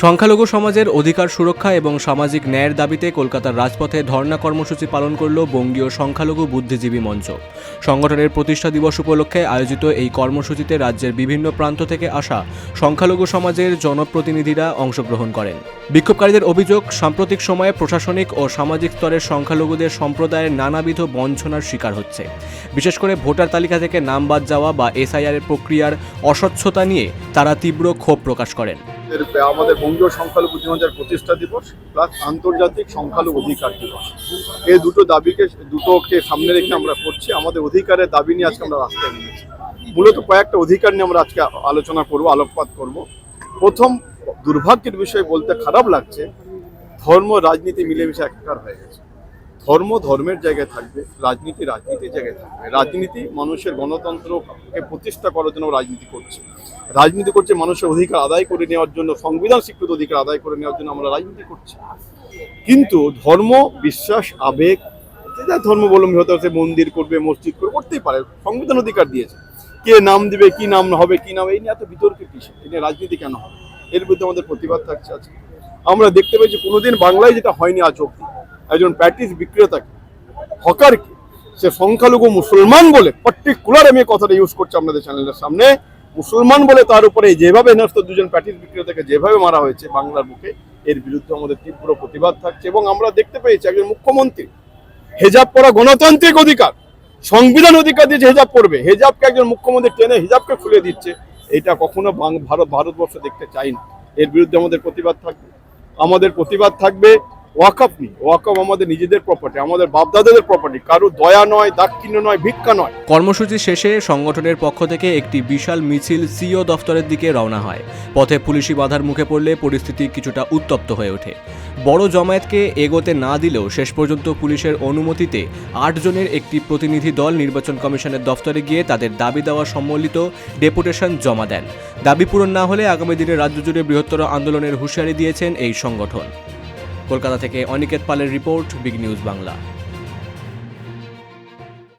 সংখ্যালঘু সমাজের অধিকার সুরক্ষা এবং সামাজিক ন্যায়ের দাবিতে কলকাতার রাজপথে ধর্ণা কর্মসূচি পালন করল বঙ্গীয় সংখ্যালঘু বুদ্ধিজীবী মঞ্চ। সংগঠনের প্রতিষ্ঠা দিবস উপলক্ষে আয়োজিত এই কর্মসূচিতে রাজ্যের বিভিন্ন প্রান্ত থেকে আসা সংখ্যালঘু সমাজের জনপ্রতিনিধিরা অংশগ্রহণ করেন। বিক্ষোভকারীদের অভিযোগ, সাম্প্রতিক সময়ে প্রশাসনিক ও সামাজিক স্তরের সংখ্যালঘুদের সম্প্রদায়ের নানাবিধ বঞ্চনার শিকার হচ্ছে। বিশেষ করে ভোটার তালিকা থেকে নাম বাদ যাওয়া বা এসআইআর প্রক্রিয়ার অস্বচ্ছতা নিয়ে তারা তীব্র ক্ষোভ প্রকাশ করেন। আমাদের বঙ্গীয় সংখ্যালঘু দিবসের প্রতিষ্ঠা দিবস প্লাস আন্তর্জাতিক সংখ্যালঘু অধিকার দিবস, এই দুটোকে সামনে রেখে আমরা করছি। আমাদের অধিকারের দাবি নিয়ে আজকে আমরা রাস্তায় নেমেছি। মূলত কয়েকটা অধিকার নিয়ে আমরা আজকে আলোচনা করব, আলোকপাত করব। প্রথম, দুর্ভাগ্যের বিষয় বলতে খারাপ লাগছে, ধর্ম রাজনীতি মিলেমিশে একাকার হয়ে গেছে। ধর্ম ধর্মের জায়গায় থাকবে, রাজনীতি রাজনীতির জায়গায় থাকবে। রাজনীতি মানুষের গণতন্ত্রকে প্রতিষ্ঠা করার জন্য রাজনীতি করছে মানুষের অধিকার আদায় করে নেওয়ার জন্য, সংবিধান স্বীকৃত অধিকার আদায় করে নেওয়ার জন্য আমরা রাজনীতি করছি। কিন্তু ধর্ম, বিশ্বাস, আবেগ, যা ধর্মাবলম্বী হতে হচ্ছে, মন্দির করবে, মসজিদ করবে, করতেই পারে, সংবিধান অধিকার দিয়েছে। কে নাম দিবে, কি নাম হবে, কি নাম, এই নিয়ে এত বিতর্কের কিসে, এই নিয়ে রাজনীতি কেন হবে? এর বিরুদ্ধে আমাদের প্রতিবাদ থাকছে আজকে। আমরা দেখতে পেয়েছি কোনোদিন বাংলায় যেটা হয়নি আজ অব্দি, একজন প্যাটিস বিক্রেতাকে, হকারকে, সে সংখ্যালঘু মুসলমান বলে, পার্টিকুলার আমি কথাটা ইউজ করছি আপনাদের চ্যানেলের সামনে, মুসলমান বলে তার উপরে যেভাবে হেনস্থ দুজন প্যাটিস বিক্রেতাকে যেভাবে মারা হয়েছে বাংলার বুকে, এর বিরুদ্ধে আমাদের তীব্র প্রতিবাদ থাকছে। এবং আমরা দেখতে পেয়েছি একজন মুখ্যমন্ত্রী, হেজাব পরা গণতান্ত্রিক অধিকার, সংবিধান অধিকার দিয়েছে হেজাব পরবে, হেজাবকে একজন মুখ্যমন্ত্রী টেনে হিজাবকে খুলে দিচ্ছে। এটা কখনো ভারতবর্ষ দেখতে চাই না। এর বিরুদ্ধে আমাদের প্রতিবাদ থাকবে। আমাদের প্রতিবাদ থাকবে ওয়াকফ নিয়ে। ওয়াকফ আমাদের নিজেদের প্রপার্টি, আমাদের বাপদাদাদের প্রপার্টি, কারো দয়া নয়, দাক্ষিণ্য নয়, ভিক্ষা নয়। কর্মসূচি শেষে সংগঠনের পক্ষ থেকে একটি বিশাল মিছিল সিও দফতরের দিকে রওনা হয়। পথে পুলিশি বাধার মুখে পড়লে পরিস্থিতি কিছুটা উত্তপ্ত হয়ে ওঠে। বড় জমায়েতকে এগোতে না দিলেও শেষ পর্যন্ত পুলিশের অনুমতিতে 8 জনের একটি প্রতিনিধি দল নির্বাচন কমিশনের দফতরে গিয়ে তাদের দাবি দেওয়া সম্বলিত ডেপুটেশন জমা দেন। দাবি পূরণ না হলে আগামী দিনে রাজ্য জুড়ে বৃহত্তর আন্দোলনের হুঁশিয়ারি দিয়েছেন এই সংগঠন। কলকাতা থেকে অনিকেত পালের রিপোর্ট, বিগ নিউজ বাংলা।